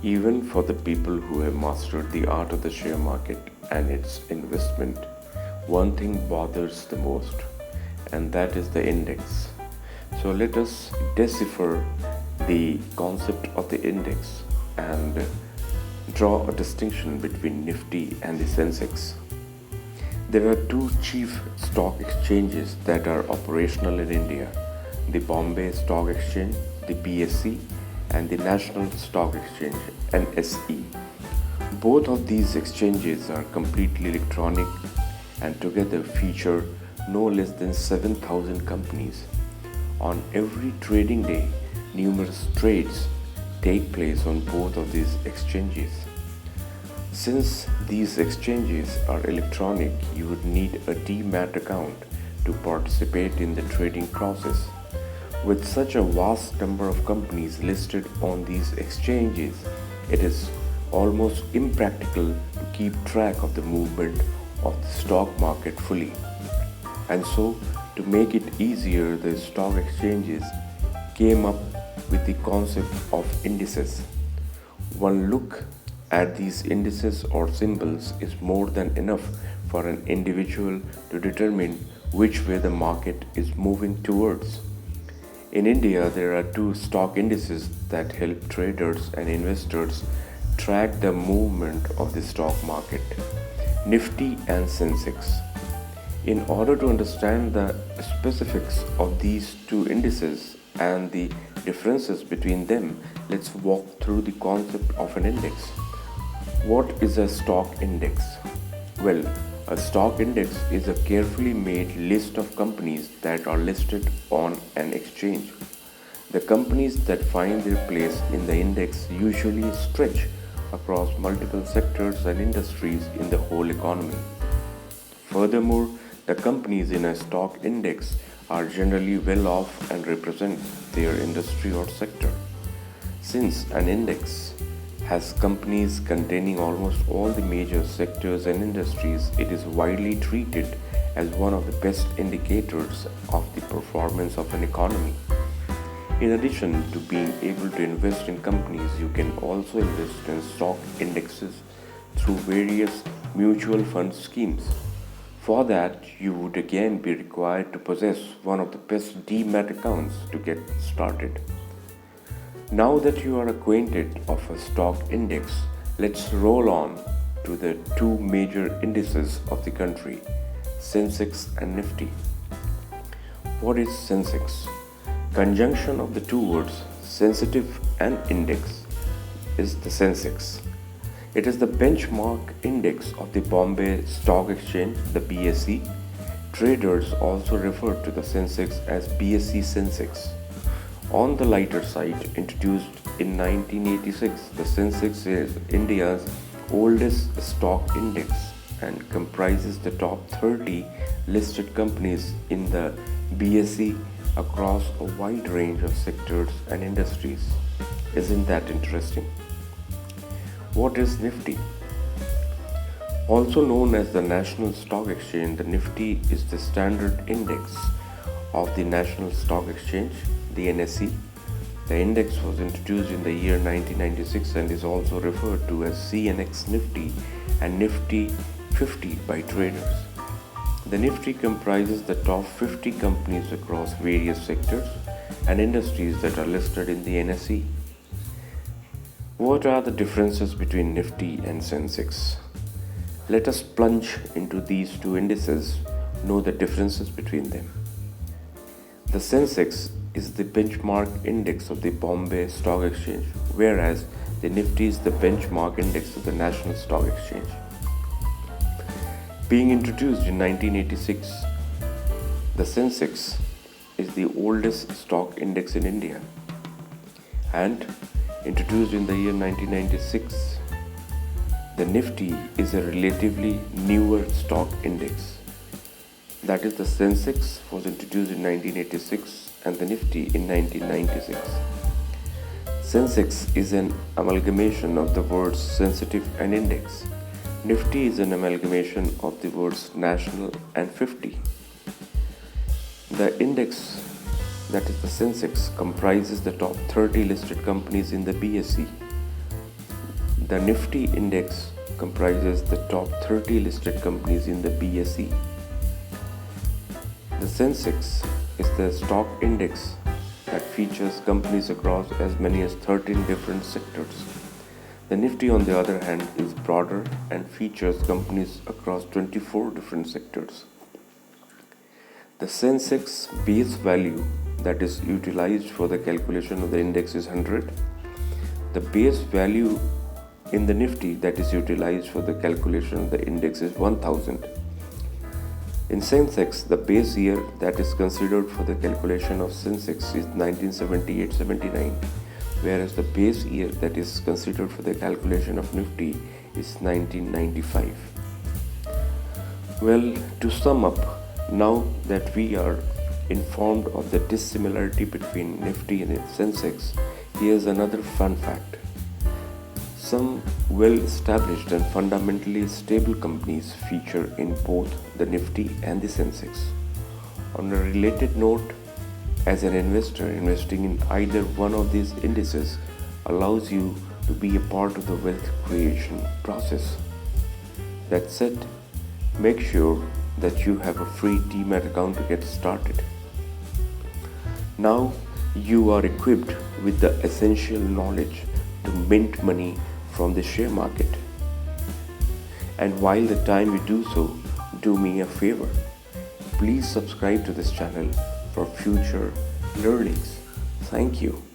Even for the people who have mastered the art of the share market and its investment, one thing bothers the most, and that is the index. So let us decipher the concept of the index and draw a distinction between Nifty and the Sensex. There are two chief stock exchanges that are operational in India: the Bombay Stock Exchange, the BSE, and the National Stock Exchange, NSE. Both of these exchanges are completely electronic and together feature no less than 7,000 companies. On every trading day, numerous trades take place on both of these exchanges. Since these exchanges are electronic, you would need a DEMAT account to participate in the trading process. With such a vast number of companies listed on these exchanges, it is almost impractical to keep track of the movement of the stock market fully. And so, to make it easier, the stock exchanges came up with the concept of indices. One look at these indices or symbols is more than enough for an individual to determine which way the market is moving towards. In India, there are two stock indices that help traders and investors track the movement of the stock market: Nifty and Sensex. In order to understand the specifics of these two indices and the differences between them, let's walk through the concept of an index. What is a stock index? Well, a stock index is a carefully made list of companies that are listed on an exchange. The companies that find their place in the index usually stretch across multiple sectors and industries in the whole economy. Furthermore, the companies in a stock index are generally well off and represent their industry or sector. Since an index has companies containing almost all the major sectors and industries, it is widely treated as one of the best indicators of the performance of an economy. In addition to being able to invest in companies, you can also invest in stock indexes through various mutual fund schemes. For that, you would again be required to possess one of the best DEMAT accounts to get started. Now that you are acquainted of a stock index, let's roll on to the two major indices of the country, Sensex and Nifty. What is Sensex? Conjunction of the two words sensitive and index is the Sensex. It is the benchmark index of the Bombay Stock Exchange, the BSE. Traders also refer to the Sensex as BSE Sensex. On the lighter side, introduced in 1986, the Sensex is India's oldest stock index and comprises the top 30 listed companies in the BSE across a wide range of sectors and industries. Isn't that interesting? What is Nifty? Also known as the National Stock Exchange, the Nifty is the standard index of the National Stock Exchange, the NSE. The index was introduced in the year 1996 and is also referred to as CNX Nifty and Nifty 50 by traders. The Nifty comprises the top 50 companies across various sectors and industries that are listed in the NSE. What are the differences between Nifty and Sensex? Let us plunge into these two indices, know the differences between them. The Sensex is the benchmark index of the Bombay Stock Exchange, whereas the Nifty is the benchmark index of the National Stock Exchange. Being introduced in 1986, the Sensex is the oldest stock index in India, and introduced in the year 1996, the Nifty is a relatively newer stock index. That is, the Sensex was introduced in 1986 and the Nifty in 1996. Sensex is an amalgamation of the words sensitive and index. Nifty is an amalgamation of the words national and 50. The index, that is the Sensex, comprises the top 30 listed companies in the BSE. The Nifty index comprises the top 30 listed companies in the BSE. The Sensex is the stock index that features companies across as many as 13 different sectors. The Nifty, on the other hand, is broader and features companies across 24 different sectors. The Sensex base value that is utilized for the calculation of the index is 100. The base value in the Nifty that is utilized for the calculation of the index is 1000. In Sensex, the base year that is considered for the calculation of Sensex is 1978-79, whereas the base year that is considered for the calculation of Nifty is 1995. Well, to sum up, now that we are informed of the dissimilarity between Nifty and Sensex, here's another fun fact. Some well-established and fundamentally stable companies feature in both the Nifty and the Sensex. On a related note, as an investor, investing in either one of these indices allows you to be a part of the wealth creation process. That said, make sure that you have a free DEMAT account to get started. Now you are equipped with the essential knowledge to mint money from the share market. And while the time you do so, do me a favor. Please subscribe to this channel for future learnings. Thank you.